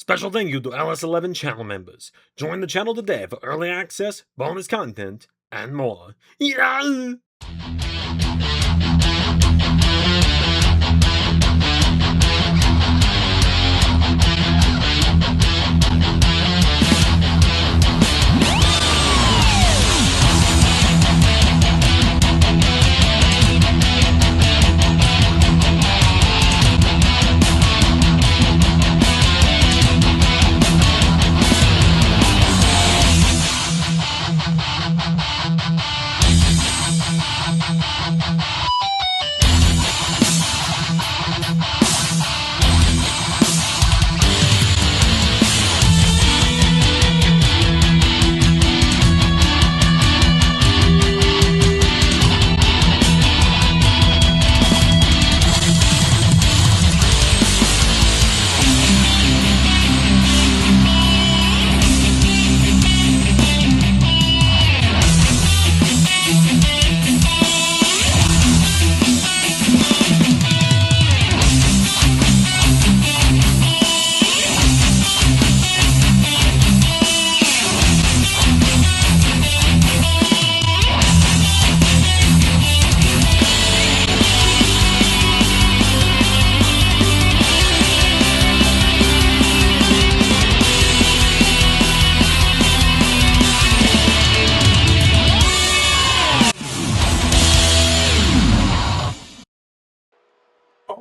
Special thank you to LS11 channel members. Join the channel today for early access, bonus content, and more. Yeah!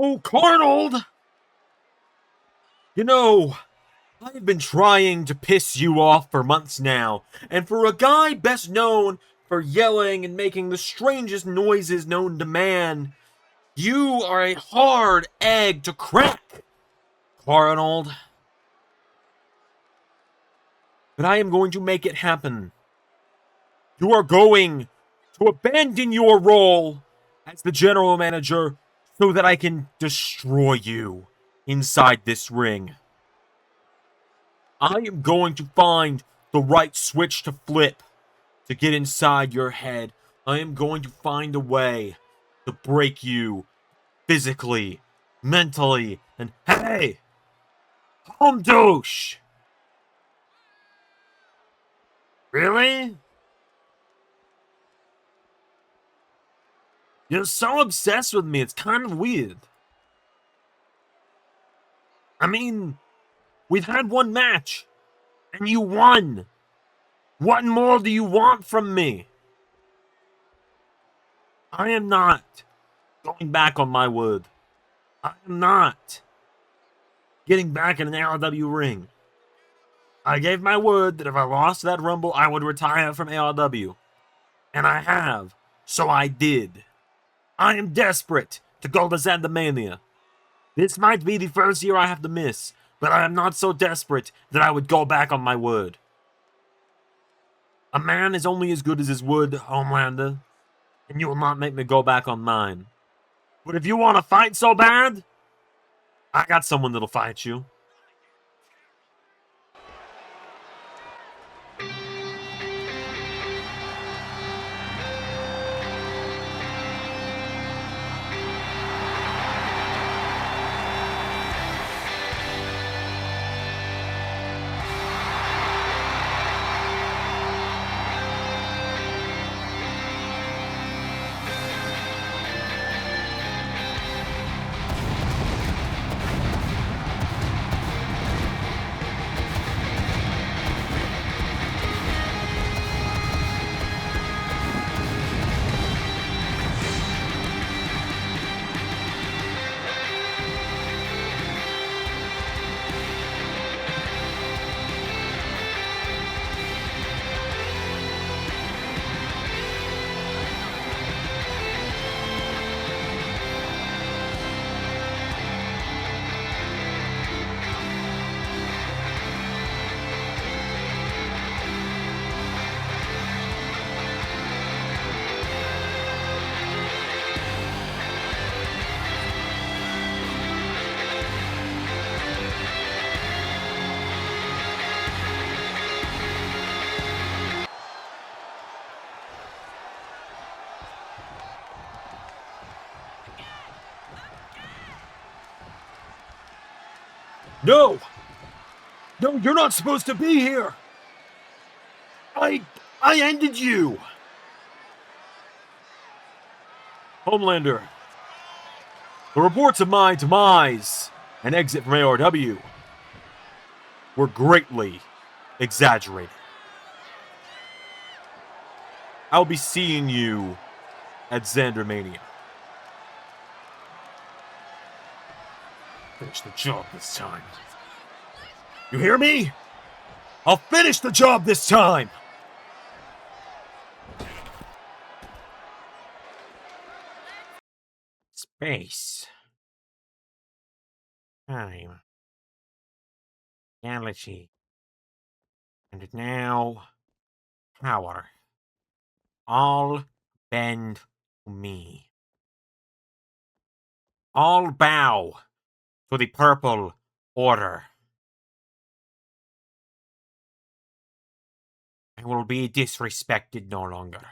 Oh, Carnold! You know, I've been trying to piss you off for months now, and for a guy best known for yelling and making the strangest noises known to man, you are a hard egg to crack, Carnold. But I am going to make it happen. You are going to abandon your role as the general manager so that I can destroy you inside this ring. I am going to find the right switch to flip to get inside your head. I am going to find a way to break you physically, mentally, and hey! Home douche! Really? You're so obsessed with me, it's kind of weird. I mean, we've had one match, and you won. What more do you want from me? I am not going back on my word. I am not getting back in an ARW ring. I gave my word that if I lost that Rumble, I would retire from ARW. And I have, so I did. I am desperate to go to ZanderMania. This might be the first year I have to miss, but I am not so desperate that I would go back on my word. A man is only as good as his word, Homelander, and you will not make me go back on mine. But if you want to fight so bad, I got someone that'll fight you. No! No, you're not supposed to be here. I ended you. Homelander, the reports of my demise and exit from ARW were greatly exaggerated. I'll be seeing you at ZanderMania. Finish the job this time. You hear me? I'll finish the job this time! Space. Time. Galaxy. And now, power. All bend to me. All bow to the Purple Order. I will be disrespected no longer.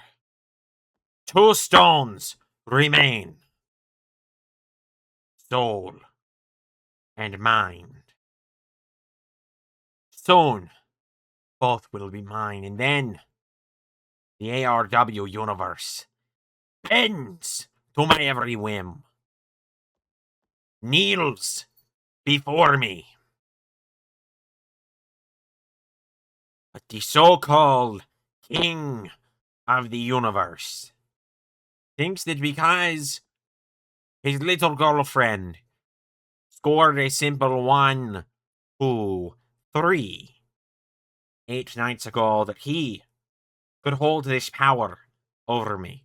2 stones remain. Soul and mind. Soon, both will be mine, and then the ARW universe bends to my every whim. Kneels before me. But the so-called king of the universe thinks that because his little girlfriend scored a simple 1, 2, 3 8 nights ago, that he could hold this power over me.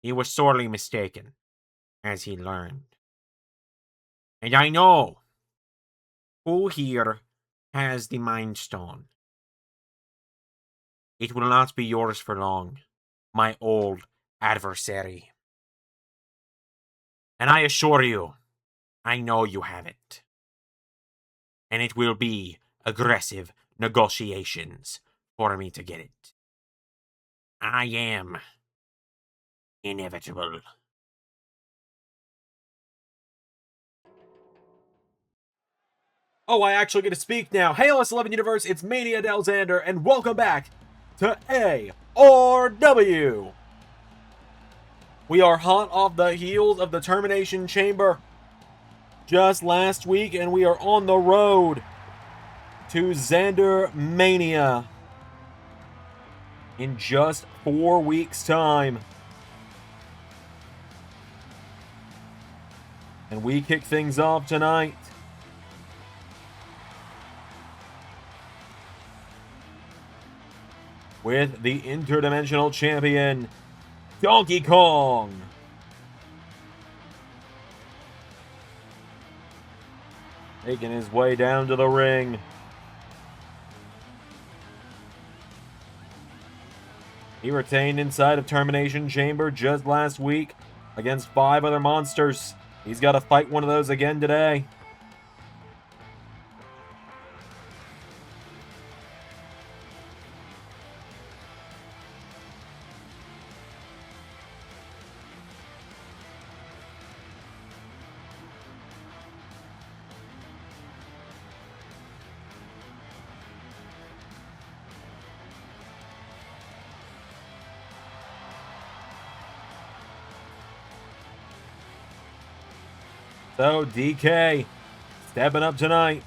He was sorely mistaken, as he learned. And I know who here has the Mind Stone. It will not be yours for long, my old adversary. And I assure you, I know you have it. And it will be aggressive negotiations for me to get it. I am inevitable. Oh, I actually get to speak now. Hey, LS11 Universe, it's Mania Del Zander, and welcome back to ARW. We are hot off the heels of the Termination Chamber just last week, and we are on the road to ZanderMania in just 4 weeks' time. And we kick things off tonight with the interdimensional champion, Donkey Kong. Making his way down to the ring. He retained inside of Termination Chamber just last week against 5 other monsters. He's got to fight one of those again today. So, DK stepping up tonight.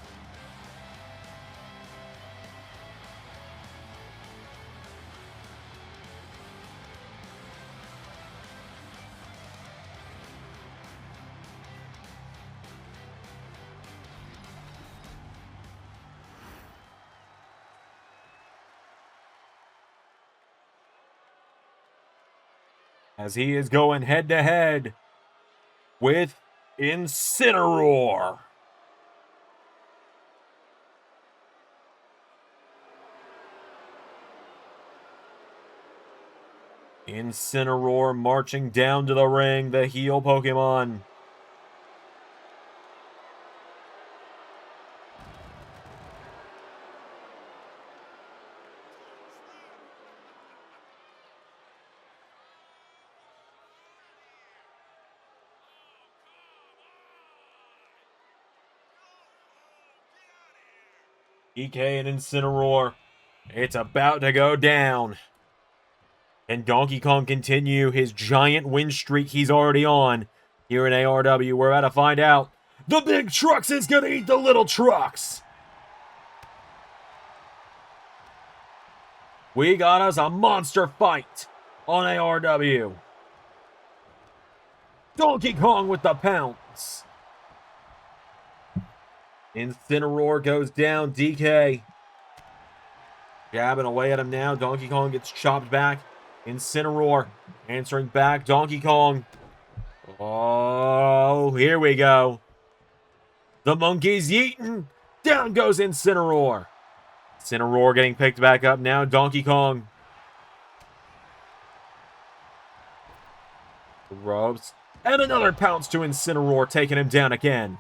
As he is going head to head with Incineroar. Incineroar marching down to the ring, the heel Pokemon. DK and Incineroar. It's about to go down. And Donkey Kong continue his giant win streak he's already on here in ARW. We're about to find out. The big trucks is going to eat the little trucks. We got us a monster fight on ARW. Donkey Kong with the pounce. Incineroar goes down. DK jabbing away at him now. Donkey Kong gets chopped back. Incineroar answering back. Donkey Kong. Oh, here we go. The monkey's yeeting. Down goes Incineroar. Incineroar getting picked back up now. Donkey Kong. The ropes. And another pounce to Incineroar, taking him down again.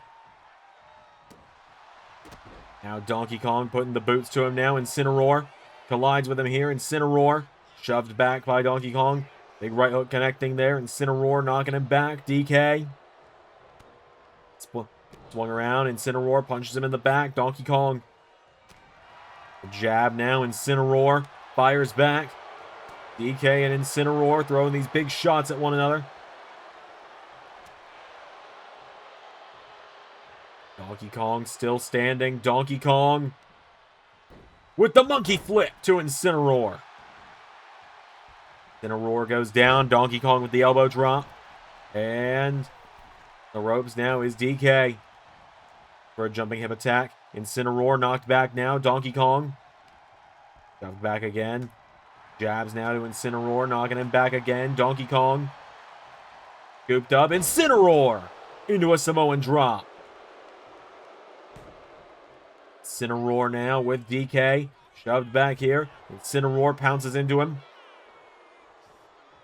Now Donkey Kong putting the boots to him now. Incineroar collides with him here. Incineroar shoved back by Donkey Kong. Big right hook connecting there. Incineroar knocking him back. DK. Swung around. Incineroar punches him in the back. Donkey Kong. The jab now. Incineroar fires back. DK and Incineroar throwing these big shots at one another. Donkey Kong still standing. Donkey Kong with the monkey flip to Incineroar. Incineroar goes down. Donkey Kong with the elbow drop. And the ropes now is DK for a jumping hip attack. Incineroar knocked back now. Donkey Kong shoved back again. Jabs now to Incineroar, knocking him back again. Donkey Kong scooped up. Incineroar into a Samoan drop. Incineroar now with DK. Shoved back here. Incineroar pounces into him.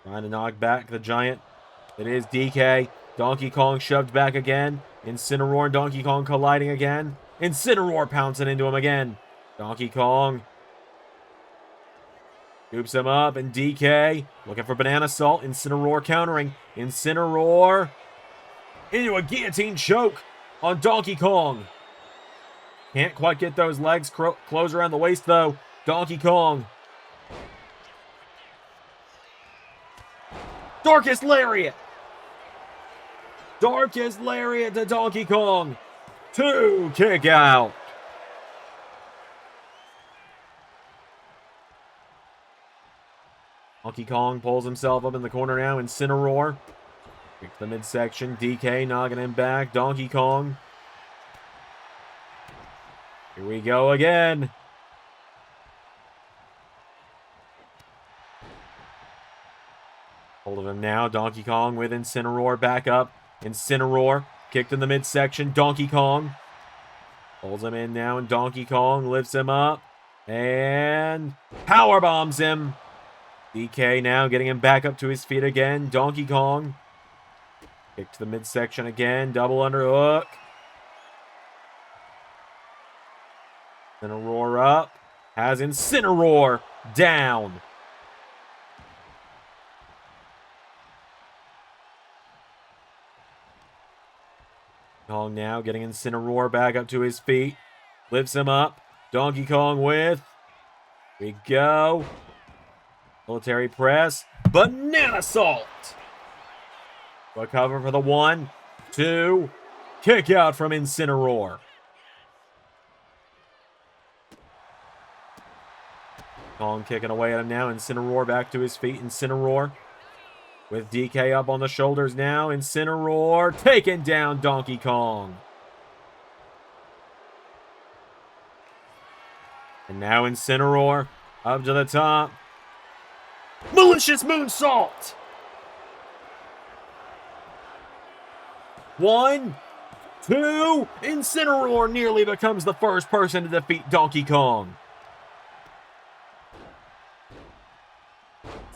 Trying to knock back the giant. It is DK. Donkey Kong shoved back again. Incineroar and Donkey Kong colliding again. Incineroar pouncing into him again. Donkey Kong scoops him up, and DK looking for banana salt. Incineroar countering. Incineroar into a guillotine choke on Donkey Kong. Can't quite get those legs close around the waist, though. Donkey Kong. Darkest Lariat. Darkest Lariat to Donkey Kong. 2 kick out. Donkey Kong pulls himself up in the corner now. Incineroar. Kick the midsection. DK knocking him back. Donkey Kong. Here we go again. Hold of him now. Donkey Kong with Incineroar back up. Incineroar kicked in the midsection. Donkey Kong pulls him in now, and Donkey Kong lifts him up and power bombs him. DK now getting him back up to his feet again. Donkey Kong kick to the midsection again. Double underhook. Incineroar up. Has Incineroar down. Kong now getting Incineroar back up to his feet. Lifts him up. Donkey Kong with. Here we go. Military press. Banana salt. Recover for the 1, 2. Kick out from Incineroar. Kong kicking away at him now. Incineroar back to his feet. Incineroar with DK up on the shoulders now. Incineroar taking down Donkey Kong. And now Incineroar up to the top. Malicious moonsault. 1, 2. Incineroar nearly becomes the first person to defeat Donkey Kong.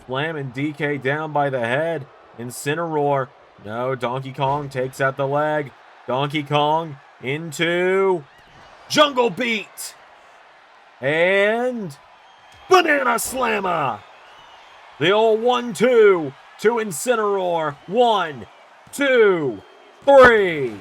Slamming DK down by the head. Incineroar. No, Donkey Kong takes out the leg. Donkey Kong into Jungle Beat. And Banana Slammer. The old 1-2 to Incineroar. 1, 2, 3.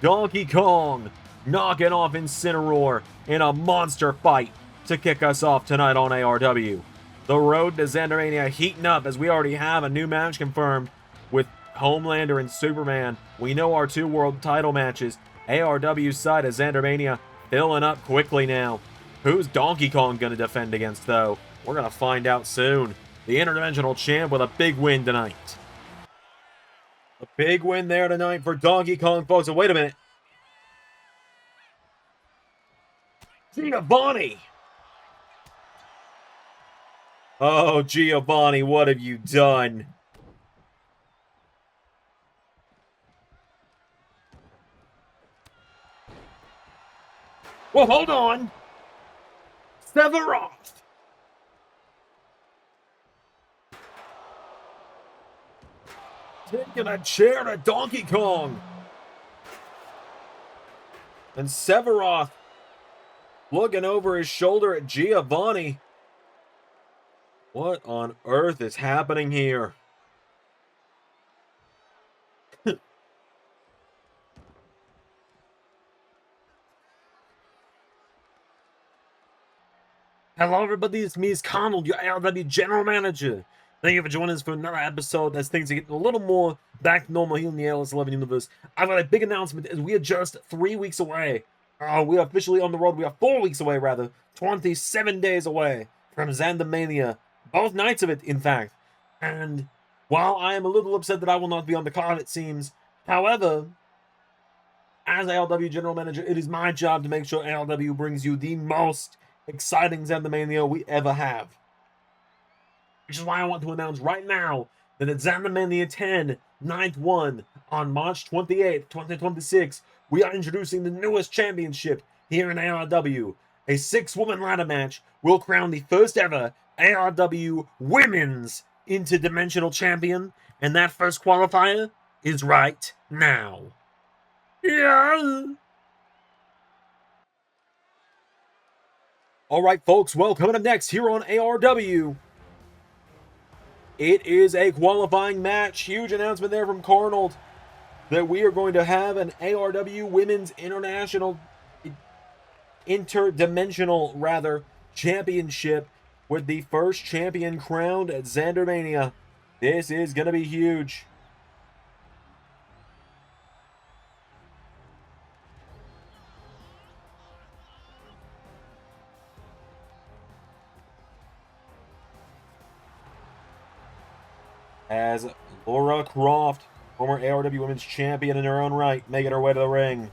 Donkey Kong knocking off Incineroar in a monster fight to kick us off tonight on ARW. The road to ZanderMania heating up as we already have a new match confirmed with Homelander and Superman. We know our 2 world title matches. ARW's side of ZanderMania filling up quickly now. Who's Donkey Kong going to defend against, though? We're going to find out soon. The Interdimensional Champ with a big win tonight. A big win there tonight for Donkey Kong, folks. So wait a minute. Giovanni! Oh, Giovanni, what have you done? Well, hold on. Sephiroth. Taking a chair to Donkey Kong. And Sephiroth looking over his shoulder at Giovanni. What on earth is happening here? Hello everybody, it's me, Carnold, your ARW General Manager. Thank you for joining us for another episode as things are getting a little more back to normal here in the ALS11 universe. I've got a big announcement as we are just 3 weeks away. We are officially on the road. We are 4 weeks away, rather. 27 days away from ZanderMania. Both nights of it, in fact. And while I am a little upset that I will not be on the card, it seems, however, as ALW General Manager, it is my job to make sure ALW brings you the most exciting ZanderMania we ever have. Which is why I want to announce right now that at ZanderMania 10, Night 1, on March 28th, 2026, we are introducing the newest championship here in ARW. A 6-woman ladder match will crown the first ever ARW Women's Interdimensional Champion, and that first qualifier is right now. Yeah. All right, folks. Well, coming up next here on ARW, it is a qualifying match. Huge announcement there from Carnold that we are going to have an ARW Women's Interdimensional Championship with the first champion crowned at ZanderMania. This is going to be huge. As Laura Croft, former ARW Women's Champion in her own right, making her way to the ring.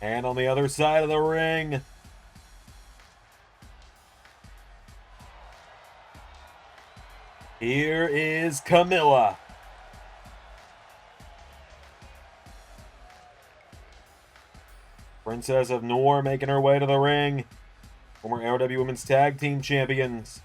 And on the other side of the ring, here is Camilla. Princess of Noor making her way to the ring. Former ARW Women's Tag Team Champions.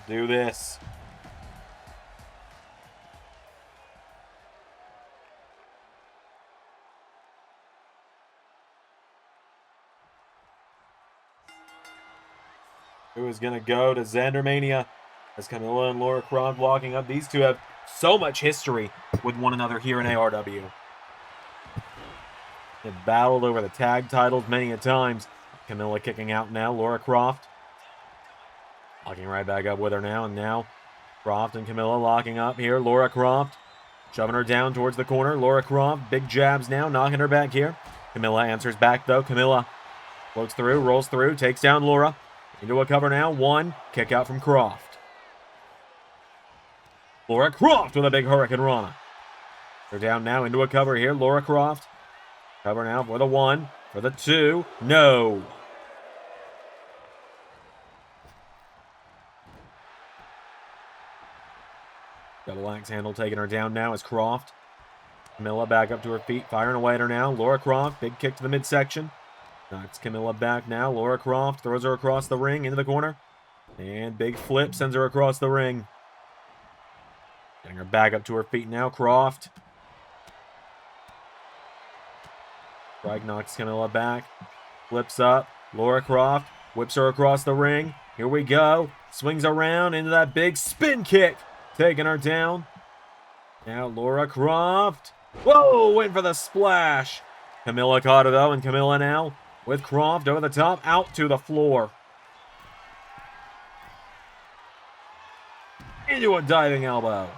Do this. Who is going to go to ZanderMania as Camilla and Laura Croft walking up. These two have so much history with one another here in ARW. They've battled over the tag titles many a times. Camilla kicking out now. Laura Croft locking right back up with her now, and now Croft and Camilla locking up here. Laura Croft shoving her down towards the corner. Laura Croft, big jabs now, knocking her back here. Camilla answers back, though. Camilla floats through, rolls through, takes down Laura. Into a cover now. One, kick out from Croft. Laura Croft with a big Hurricane Rana. They're down now into a cover here. Laura Croft Cover now for the 1, for the 2. No. Double axe handle taking her down now is Croft. Camilla back up to her feet, firing away at her now. Laura Croft, big kick to the midsection. Knocks Camilla back now. Laura Croft throws her across the ring into the corner. And big flip sends her across the ring. Getting her back up to her feet now. Croft. Strike knocks Camilla back. Flips up. Laura Croft whips her across the ring. Here we go. Swings around into that big spin kick. Taking her down. Now Laura Croft. Whoa, went for the splash. Camilla caught her though, and Camilla now with Croft over the top, out to the floor. Into a diving elbow.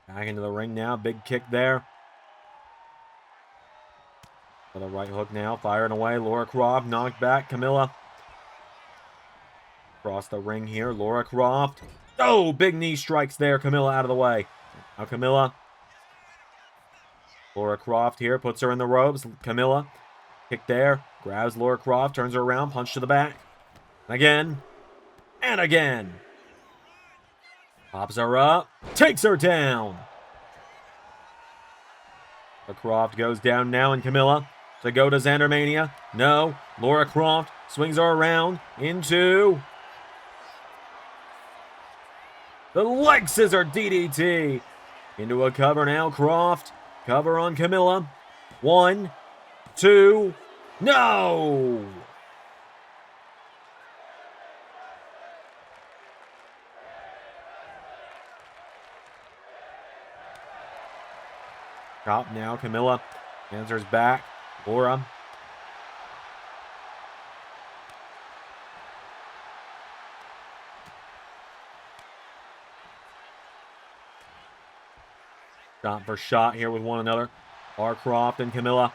Back into the ring now, big kick there. For the right hook now, firing away. Laura Croft knocked back. Camilla. Across the ring here. Laura Croft. Oh, big knee strikes there. Camilla out of the way. Now Camilla. Laura Croft here puts her in the ropes. Camilla. Kick there. Grabs Laura Croft. Turns her around. Punch to the back. Again. And again. Pops her up. Takes her down. Laura Croft goes down now, and Camilla to go to ZanderMania. No. Laura Croft swings her around into the leg scissor DDT. Into a cover now. Croft. Cover on Camilla. 1, 2. No! Drop now. Camilla answers back. Laura. Shot for shot here with one another. Croft and Camilla.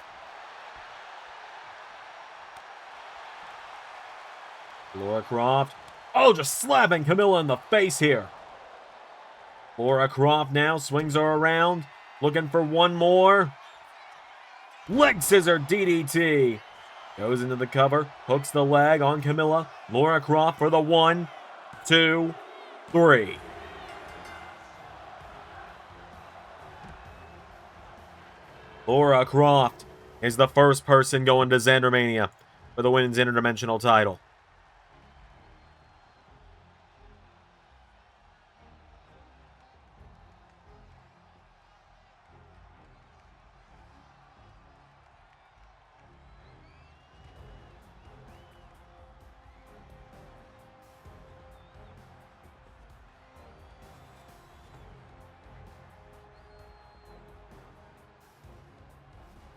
Laura Croft. Oh, just slapping Camilla in the face here. Laura Croft now swings her around. Looking for one more. Leg scissor DDT. Goes into the cover. Hooks the leg on Camilla. Laura Croft for the 1, 2, 3. Laura Croft is the first person going to ZanderMania for the women's interdimensional title.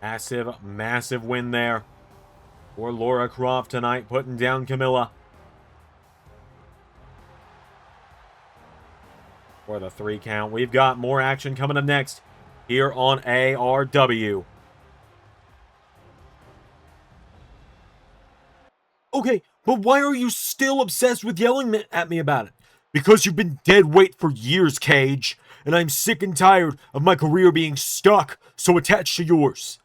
Massive, massive win there for Laura Croft tonight, putting down Camilla for the 3 count. We've got more action coming up next here on ARW. Okay, but why are you still obsessed with yelling at me about it? Because you've been dead weight for years, Cage, and I'm sick and tired of my career being stuck so attached to yours.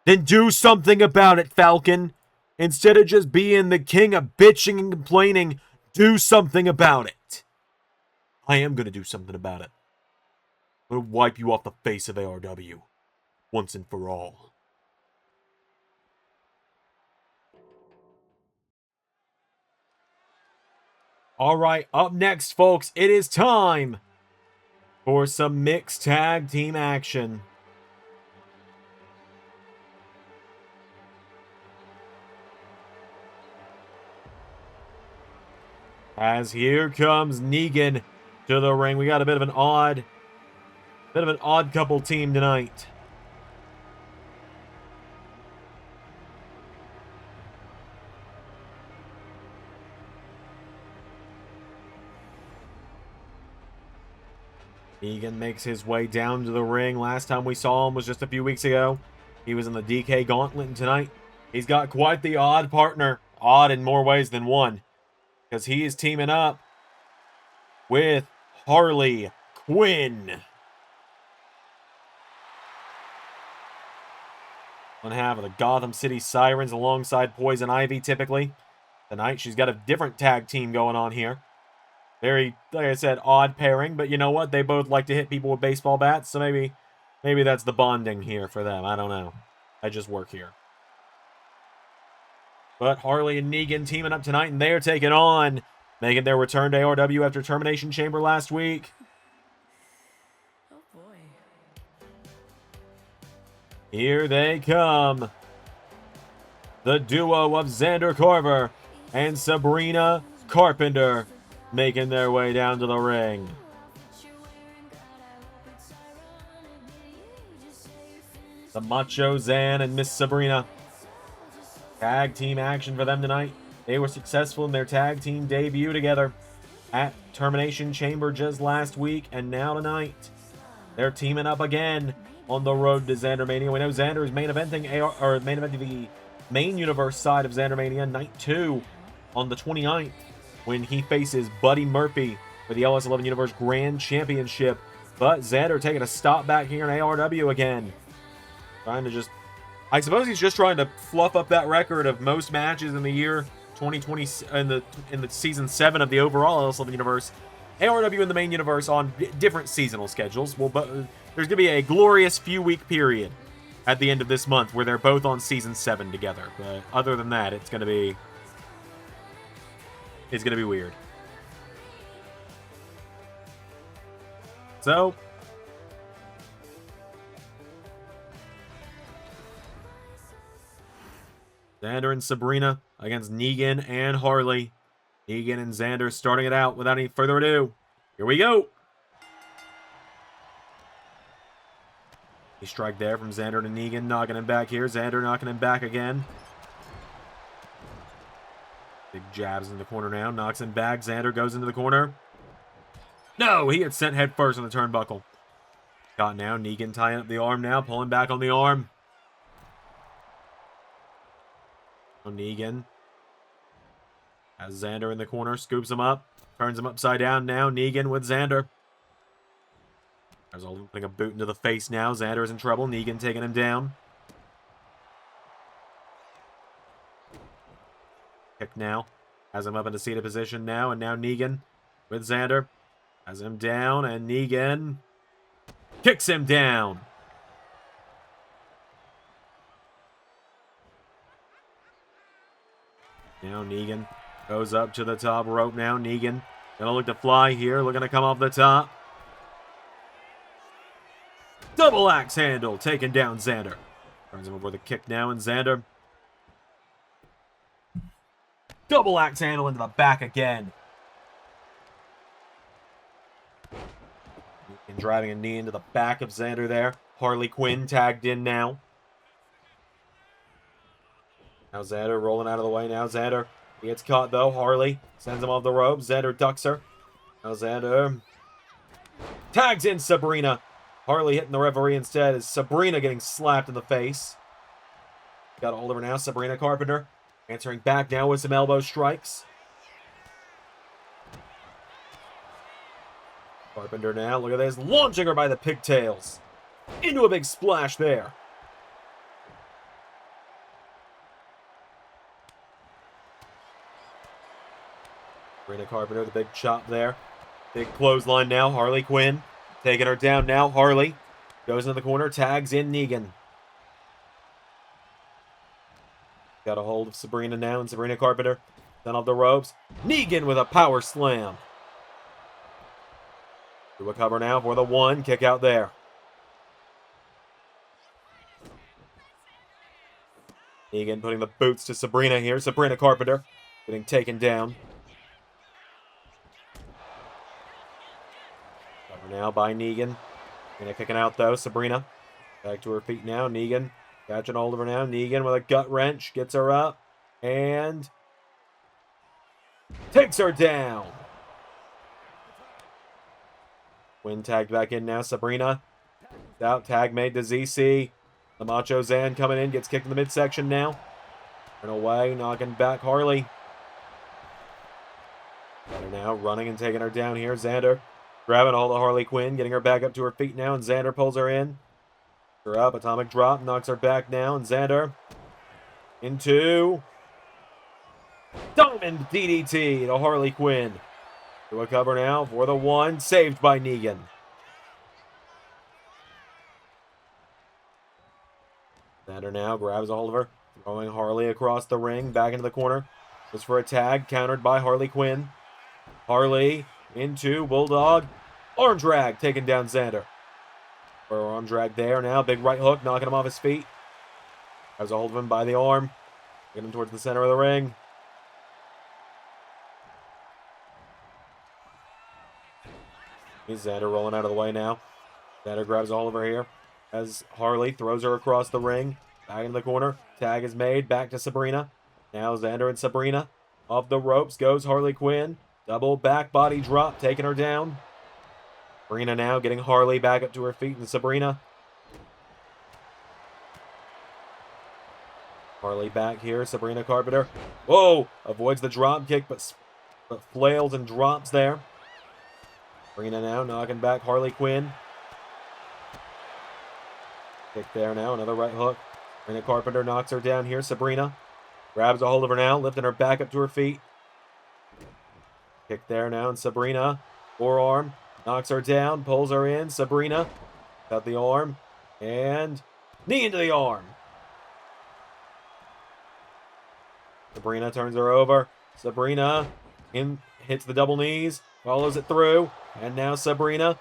Then do something about it, Falcon. Instead of just being the king of bitching and complaining, do something about it. I am going to do something about it. I'm going to wipe you off the face of ARW. Once and for all. Alright, up next, folks, it is time for some mixed tag team action. As here comes Negan to the ring. We got a bit of an odd couple team tonight. Negan makes his way down to the ring. Last time we saw him was just a few weeks ago. He was in the DK Gauntlet, and tonight he's got quite the odd partner. Odd in more ways than one. Because he is teaming up with Harley Quinn. One half of the Gotham City Sirens alongside Poison Ivy typically. Tonight she's got a different tag team going on here. Very, like I said, odd pairing, but you know what? They both like to hit people with baseball bats, so maybe that's the bonding here for them. I don't know. I just work here. But Harley and Negan teaming up tonight, and they are taking on, making their return to ARW after Termination Chamber last week. Oh boy. Here they come. The duo of Zander Carver and Sabrina Carpenter making their way down to the ring. The Macho Zan and Miss Sabrina. Tag team action for them tonight. They were successful in their tag team debut together at Termination Chamber just last week, and now tonight they're teaming up again on the road to ZanderMania. We know Zander is main eventing the main universe side of ZanderMania Night 2 on the 29th when he faces Buddy Murphy for the LS11 Universe Grand Championship. But Zander taking a stop back here in ARW again. Trying to just, I suppose he's just trying to fluff up that record of most matches in the year 2020 in the season 7 of the overall LS11 Universe. ARW in the main universe on different seasonal schedules. Well, but there's going to be a glorious few-week period at the end of this month where they're both on season 7 together. But other than that, it's going to be weird. So, Zander and Sabrina against Negan and Harley. Negan and Zander starting it out without any further ado. Here we go. A strike there from Zander to Negan, knocking him back here. Zander knocking him back again. Big jabs in the corner now, knocks him back. Zander goes into the corner. No, he gets sent head first on the turnbuckle. Got now, Negan tying up the arm now, pulling back on the arm. Negan has Zander in the corner, scoops him up, turns him upside down now. Negan with Zander. There's all putting a boot into the face now. Zander is in trouble. Negan taking him down. Kick now. Has him up in a seated position now. And now Negan with Zander. Has him down. And Negan kicks him down. Now Negan goes up to the top rope now. Negan gonna look to fly here. Looking to come off the top. Double axe handle, taking down Zander. Turns him over with a kick now, and Zander. Double axe handle into the back again. And driving a knee into the back of Zander there. Harley Quinn tagged in now. Now Zander rolling out of the way. Now Zander, he gets caught though. Harley sends him off the rope. Zander ducks her. Now Zander tags in Sabrina. Harley hitting the referee instead as Sabrina getting slapped in the face. Got a hold of her now. Sabrina Carpenter answering back now with some elbow strikes. Carpenter now, look at this, launching her by the pigtails. Into a big splash there. Sabrina Carpenter, the big chop there. Big clothesline now. Harley Quinn taking her down now. Harley goes into the corner, tags in Negan. Got a hold of Sabrina now, and Sabrina Carpenter down off the ropes. Negan with a power slam. Do a cover now for the one. Kick out there. Negan putting the boots to Sabrina here. Sabrina Carpenter getting taken down. Cover now by Negan. Gonna kicking out though. Sabrina back to her feet now. Negan catching hold of her now. Negan with a gut wrench gets her up and takes her down. Quinn tagged back in now. Sabrina out. Tag made to ZC. The Macho Zan coming in. Gets kicked in the midsection now. Turn away. Knocking back Harley. Zander now running and taking her down here. Zander grabbing all the Harley Quinn, getting her back up to her feet now, and Zander pulls her in. Her up, atomic drop, knocks her back now, and Zander into Diamond DDT to Harley Quinn. To a cover now for the one, saved by Negan. Zander now grabs a hold of her, throwing Harley across the ring, back into the corner. Just for a tag, countered by Harley Quinn. Harley into Bulldog. Arm drag, taking down Zander. For arm drag there now, big right hook, knocking him off his feet. Grabs a hold of him by the arm. Get him towards the center of the ring. Here's Zander rolling out of the way now. Zander grabs a hold of her here as Harley throws her across the ring. Back in the corner. Tag is made. Back to Sabrina. Now Zander and Sabrina. Off the ropes goes Harley Quinn. Double back body drop, taking her down. Sabrina now getting Harley back up to her feet, and Sabrina. Harley back here. Sabrina Carpenter. Whoa! Avoids the drop kick, but flails and drops there. Sabrina now knocking back Harley Quinn. Kick there now, another right hook. Sabrina Carpenter knocks her down here. Sabrina grabs a hold of her now, lifting her back up to her feet. Kick there now, and Sabrina, forearm, knocks her down, pulls her in. Sabrina, cut the arm, and knee into the arm. Sabrina turns her over. Sabrina hits the double knees, follows it through, and now Sabrina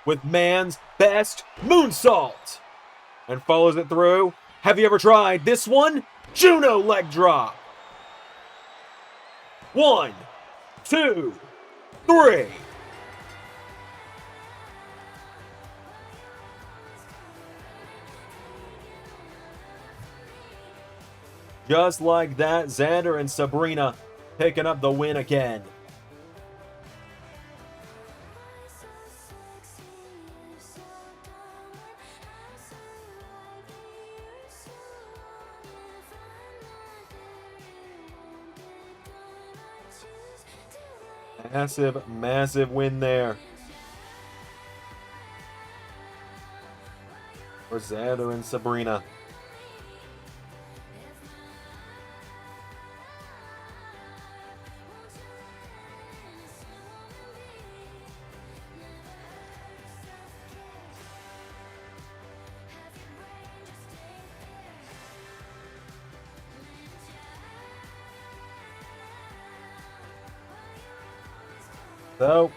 with man's best moonsault, and follows it through. Have you ever tried this one? Juno leg drop. 1, 2, 3. Just like that, Zander and Sabrina picking up the win again. Massive, massive win there for Zander and Sabrina. So,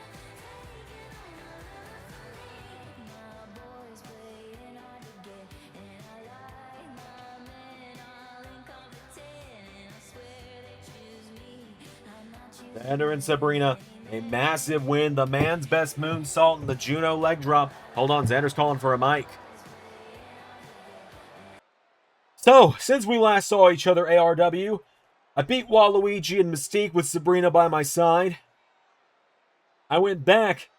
Zander and Sabrina, a massive win. The man's best moonsault and the Juno leg drop. Hold on, Zander's calling for a mic. So, since we last saw each other ARW, I beat Waluigi and Mystique with Sabrina by my side. I went back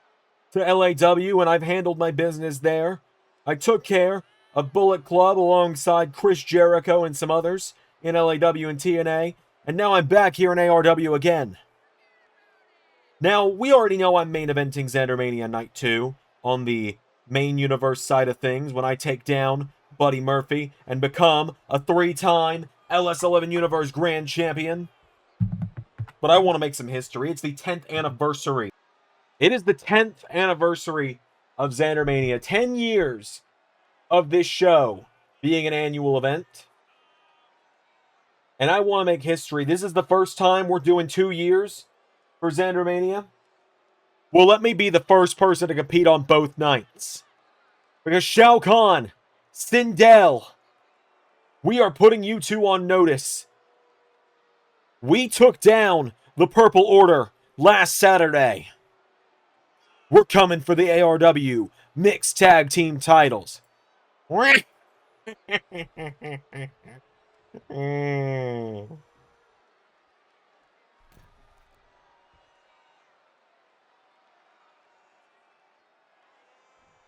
to LAW and I've handled my business there. I took care of Bullet Club alongside Chris Jericho and some others in LAW and TNA. And now I'm back here in ARW again. Now, we already know I'm main eventing ZanderMania Night 2 on the main universe side of things when I take down Buddy Murphy and become a 3-time LS11 Universe Grand Champion. But I want to make some history. It's the 10th anniversary. It is the 10th anniversary of ZanderMania. 10 years of this show being an annual event. And I want to make history. This is the first time we're doing 2 years for ZanderMania. Well, let me be the first person to compete on both nights. Because Shao Kahn, Sindel, we are putting you two on notice. We took down the Purple Order last Saturday. We're coming for the ARW Mixed Tag Team titles.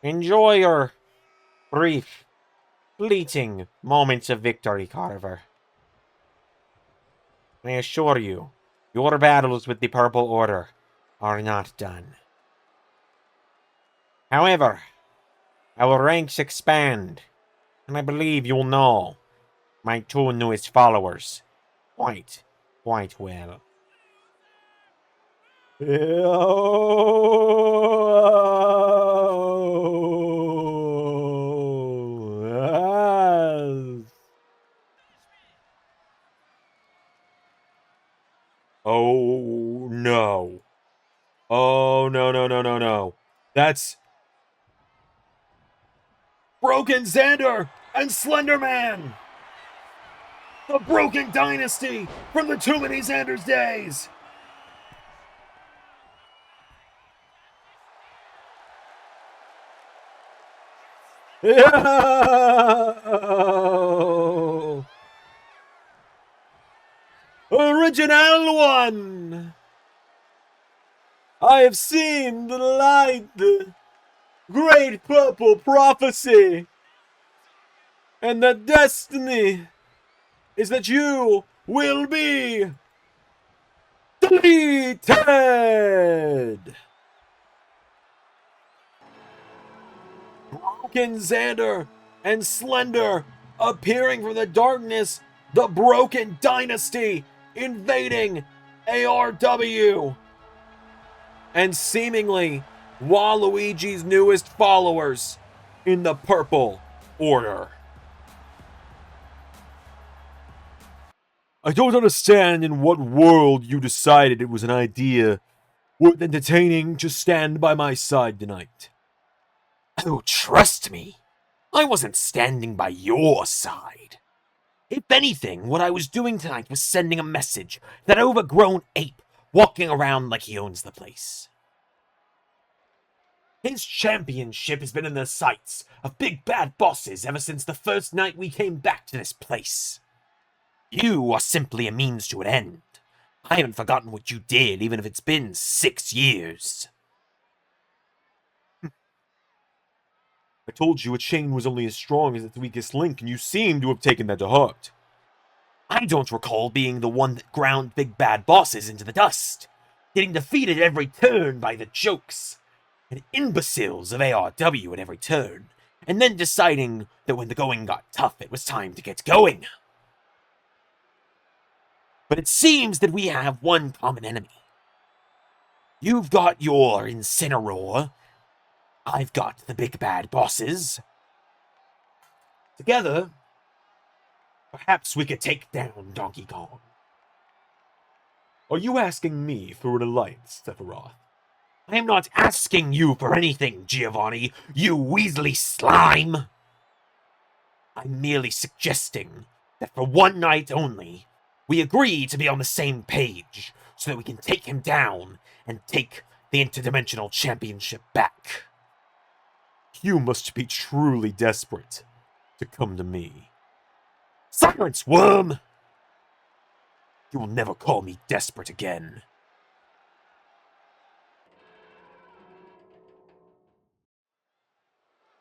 Enjoy your brief, fleeting moments of victory, Carver. I assure you, Your battles with the Purple Order are not done. However, our ranks expand, and I believe you'll know my two newest followers quite well. Oh, no. Oh, no. That's Broken Zander and Slender Man. The Broken Dynasty from the Too Many Xanders days. Oh. Original one. I have seen the light, the great purple prophecy, and the destiny is that you will be deleted. Broken Zander and Slender appearing from the darkness, the Broken Dynasty invading ARW. And seemingly Waluigi's newest followers in the Purple Order. I don't understand in what world you decided it was an idea worth entertaining to stand by my side tonight. Oh, trust me, I wasn't standing by your side. If anything, what I was doing tonight was sending a message to that overgrown ape walking around like he owns the place. His championship has been in the sights of big bad bosses ever since the first night we came back to this place. You are simply a means to an end. I haven't forgotten what you did, even if it's been 6 years. I told you a chain was only as strong as its weakest link, and you seem to have taken that to heart. I don't recall being the one that ground big bad bosses into the dust, getting defeated at every turn by the jokes and imbeciles of ARW at every turn, and then deciding that when the going got tough, it was time to get going. But it seems that we have one common enemy. You've got your Incineroar, I've got the big bad bosses. Together, perhaps we could take down Donkey Kong. Are you asking me for an alliance, Sephiroth? I am not asking you for anything, Giovanni, you Weasley slime. I'm merely suggesting that for one night only, we agree to be on the same page so that we can take him down and take the Interdimensional Championship back. You must be truly desperate to come to me. Silence, worm! You will never call me desperate again.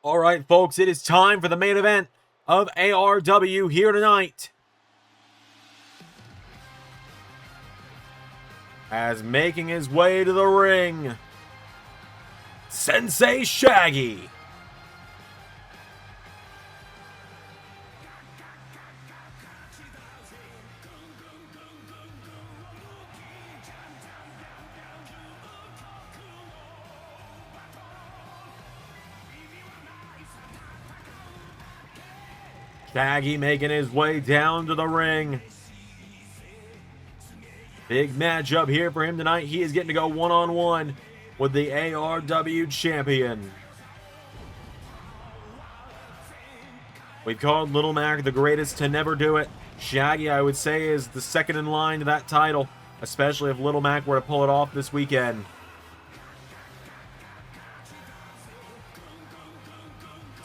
Alright, folks, it is time for the main event of ARW here tonight. As making his way to the ring, Sensei Shaggy. Shaggy making his way down to the ring. Big matchup here for him tonight. He is getting to go one-on-one with the ARW champion. We've called Little Mac the greatest to never do it. Shaggy, I would say, is the second in line to that title, especially if Little Mac were to pull it off this weekend.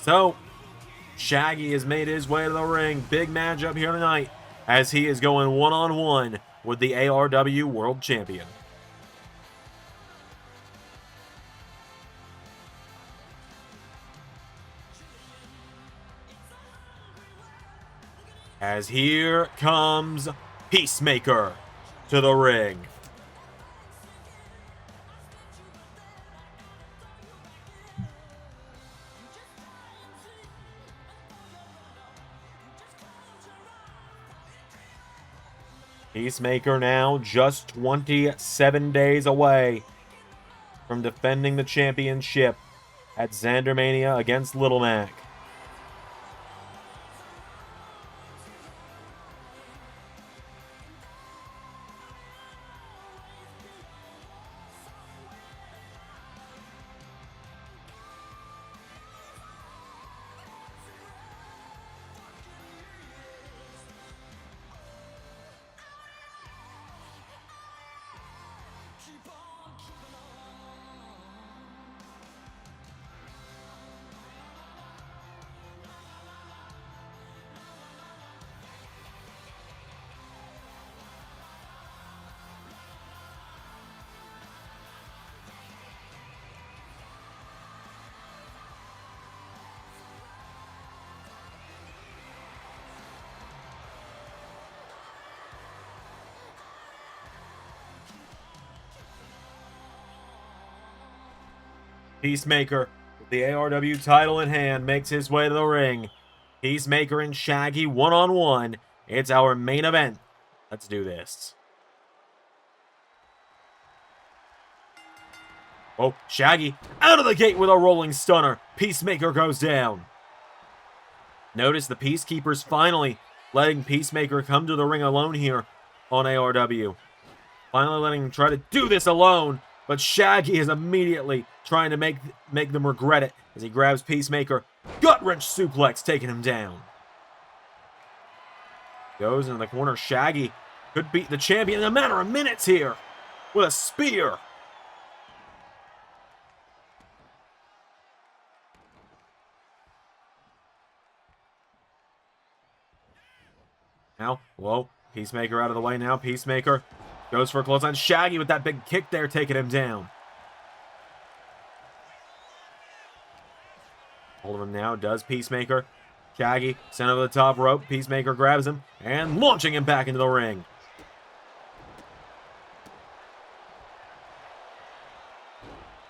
So, Shaggy has made his way to the ring. Big matchup here tonight as he is going one-on-one with the ARW World Champion. As here comes Peacemaker to the ring. Peacemaker now just 27 days away from defending the championship at ZanderMania against Little Mac. Peacemaker, with the ARW title in hand, makes his way to the ring. Peacemaker and Shaggy one-on-one. It's our main event. Let's do this. Oh, Shaggy out of the gate with a rolling stunner. Peacemaker goes down. Notice the Peacekeepers finally letting Peacemaker come to the ring alone here on ARW. Finally letting him try to do this alone. But Shaggy is immediately trying to make them regret it as he grabs Peacemaker. Gut-wrench suplex, taking him down. Goes into the corner. Shaggy could beat the champion in a matter of minutes here with a spear. Now, whoa, Peacemaker out of the way now. Peacemaker goes for a clothesline. Shaggy with that big kick there, taking him down. Hold of him now, does Peacemaker. Shaggy sent over the top rope. Peacemaker grabs him and launching him back into the ring.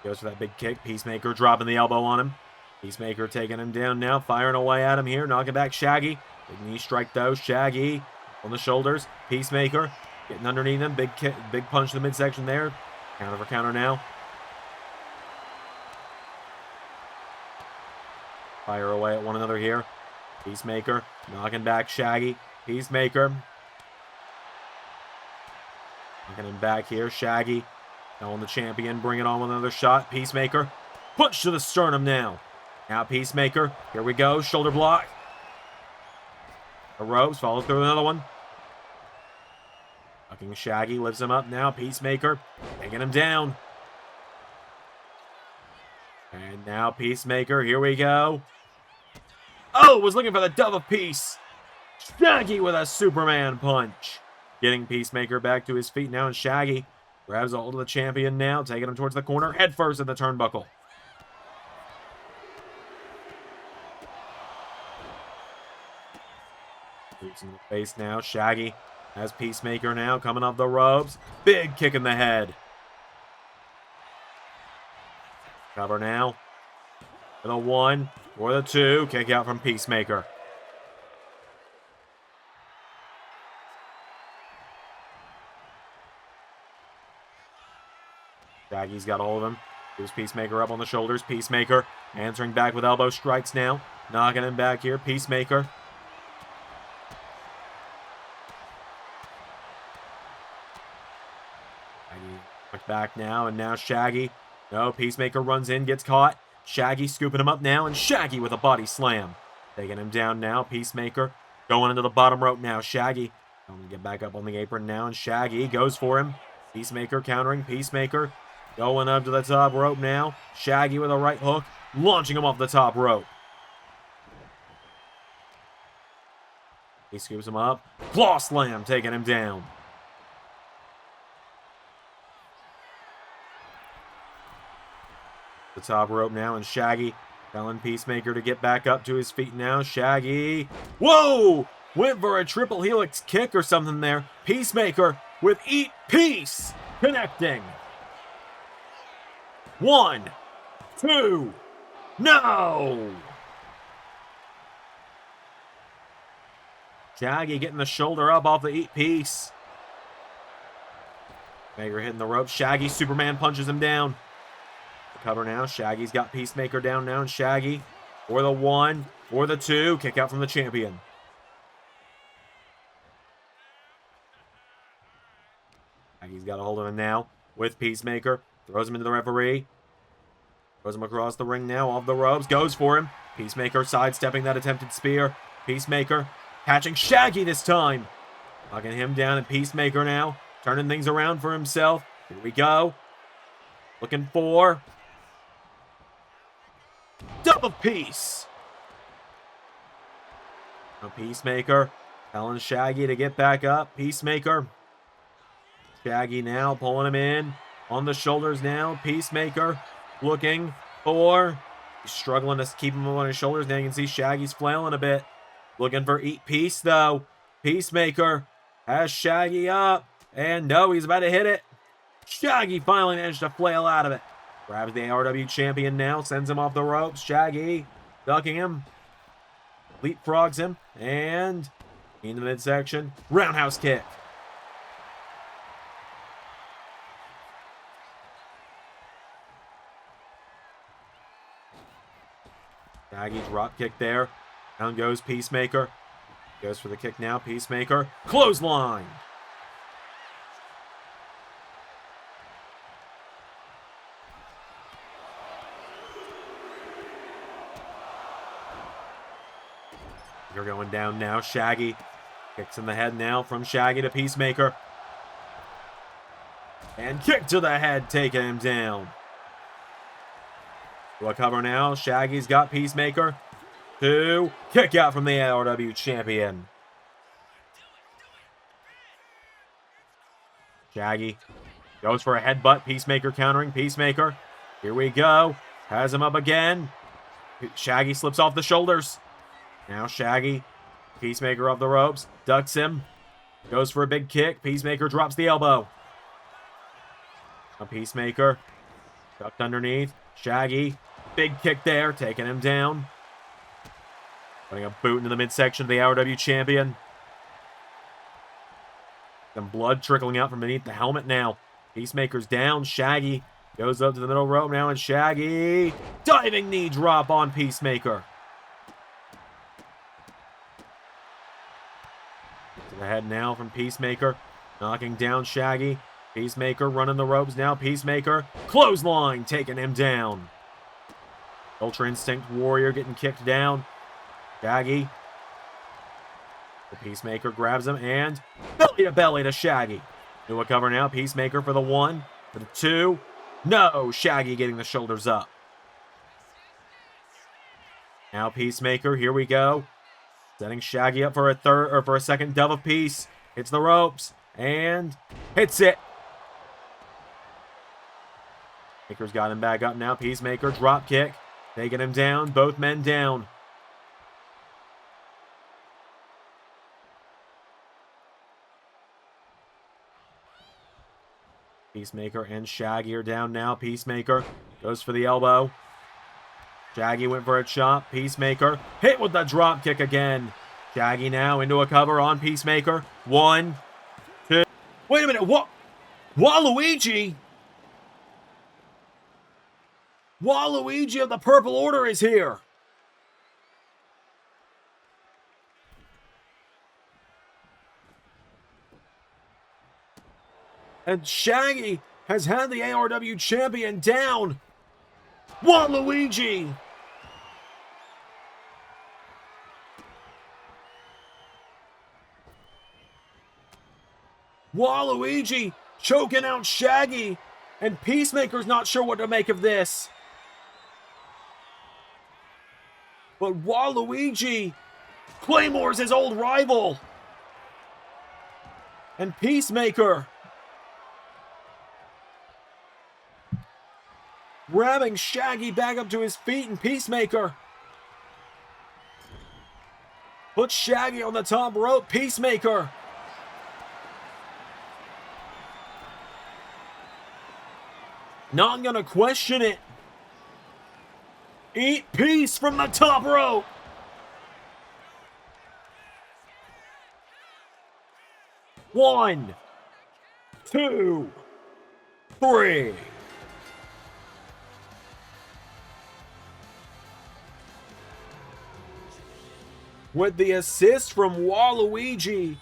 Goes for that big kick. Peacemaker dropping the elbow on him. Peacemaker taking him down now, firing away at him here, knocking back Shaggy. Big knee strike though. Shaggy on the shoulders. Peacemaker getting underneath him. Big kick, big punch to the midsection there. Counter for counter now. Fire away at one another here. Peacemaker knocking back Shaggy. Peacemaker knocking him back here. Shaggy telling the champion, bring it on with another shot. Peacemaker punch to the sternum now. Now Peacemaker, here we go. Shoulder block. The ropes, follows through another one. Fucking Shaggy lifts him up now. Peacemaker taking him down. And now Peacemaker, here we go. Oh, was looking for the dove of peace. Shaggy with a Superman punch. Getting Peacemaker back to his feet now, and Shaggy grabs a hold of the champion now, taking him towards the corner, head first in the turnbuckle. Boots in the face now. Shaggy has Peacemaker now coming off the ropes. Big kick in the head. Cover now. For the 1, for the 2. Kick out from Peacemaker. Shaggy's got a hold of him. Moves Peacemaker up on the shoulders. Peacemaker answering back with elbow strikes now. Knocking him back here. Peacemaker. Back now, and now Shaggy. No, Peacemaker runs in, gets caught. Shaggy scooping him up now, and Shaggy with a body slam. Taking him down now. Peacemaker going into the bottom rope now. Shaggy going to get back up on the apron now, and Shaggy goes for him. Peacemaker countering. Peacemaker going up to the top rope now. Shaggy with a right hook, launching him off the top rope. He scoops him up. Claw slam, taking him down. The top rope now, and Shaggy telling Peacemaker to get back up to his feet now. Shaggy, whoa, went for a triple helix kick or something there. Peacemaker with Eat Peace connecting. 1, 2, no. Shaggy getting the shoulder up off the Eat Peace. Peacemaker hitting the rope. Shaggy Superman punches him down. The cover now. Shaggy's got Peacemaker down now, and Shaggy for the 1, for the 2. Kick out from the champion. Shaggy's got a hold of him now with Peacemaker. Throws him into the referee. Throws him across the ring now, off the ropes. Goes for him. Peacemaker sidestepping that attempted spear. Peacemaker catching Shaggy this time. Knocking him down, and Peacemaker now turning things around for himself. Here we go. Looking for double piece. Now Peacemaker telling Shaggy to get back up. Peacemaker. Shaggy now pulling him in on the shoulders now. Peacemaker looking for. He's struggling to keep him on his shoulders. Now you can see Shaggy's flailing a bit. Looking for Eat Peace though. Peacemaker has Shaggy up. And no, he's about to hit it. Shaggy finally managed to flail out of it. Grabs the ARW champion now. Sends him off the ropes. Shaggy ducking him. Leapfrogs him. And in the midsection. Roundhouse kick. Shaggy drop kick there. Down goes Peacemaker. Goes for the kick now. Peacemaker. Clothesline. You're going down now. Shaggy kicks in the head now from Shaggy to Peacemaker. And kick to the head, taking him down. To a cover now. Shaggy's got Peacemaker. 2. Kick out from the ARW champion. Shaggy goes for a headbutt. Peacemaker countering. Peacemaker. Here we go. Has him up again. Shaggy slips off the shoulders. Now Shaggy. Peacemaker off the ropes. Ducks him. Goes for a big kick. Peacemaker drops the elbow. A Peacemaker. Ducked underneath. Shaggy. Big kick there. Taking him down. Putting a boot into the midsection of the ARW champion. Some blood trickling out from beneath the helmet now. Peacemaker's down. Shaggy goes up to the middle rope now, and Shaggy. Diving knee drop on Peacemaker. To the head now from Peacemaker. Knocking down Shaggy. Peacemaker running the ropes now. Peacemaker. Clothesline taking him down. Ultra Instinct Warrior getting kicked down. Shaggy. The Peacemaker grabs him and belly to belly to Shaggy. Do a cover now. Peacemaker for the 1, for the 2. No, Shaggy getting the shoulders up. Now Peacemaker, here we go. Setting Shaggy up for a third or for a second double piece. Hits the ropes and hits it. Peacemaker's got him back up now. Peacemaker drop kick. Taking him down. Both men down. Peacemaker and Shaggy are down now. Peacemaker goes for the elbow. Shaggy went for a chop. Peacemaker hit with the drop kick again. Shaggy now into a cover on Peacemaker. 1, 2. Wait a minute. What? Waluigi? Waluigi of the Purple Order is here. And Shaggy has had the ARW champion down. Waluigi! Waluigi choking out Shaggy. And Peacemaker's not sure what to make of this. But Waluigi claymores his old rival. And Peacemaker grabbing Shaggy back up to his feet, and Peacemaker puts Shaggy on the top rope. Peacemaker not gonna question it. Eat peace from the top rope. One, 2. 3. With the assist from Waluigi,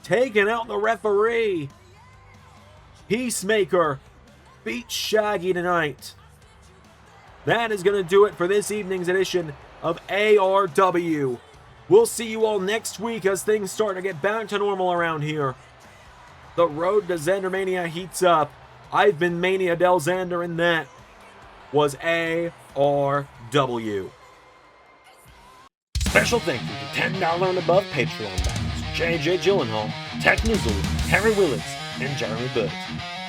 taking out the referee. Peacemaker beats Shaggy tonight. That is going to do it for this evening's edition of ARW. We'll see you all next week as things start to get back to normal around here. The road to ZanderMania heats up. I've been Mania Del Zander, and that was ARW. Special thank you to $10 and above Patreon backers, JJ Gyllenhaal, Tech Nizzle, Harry Willetts, and Jeremy Burt.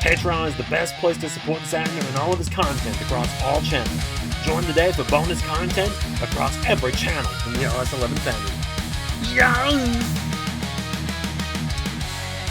Patreon is the best place to support Zander and all of his content across all channels. Join today for bonus content across every channel from the RS11 family. Young!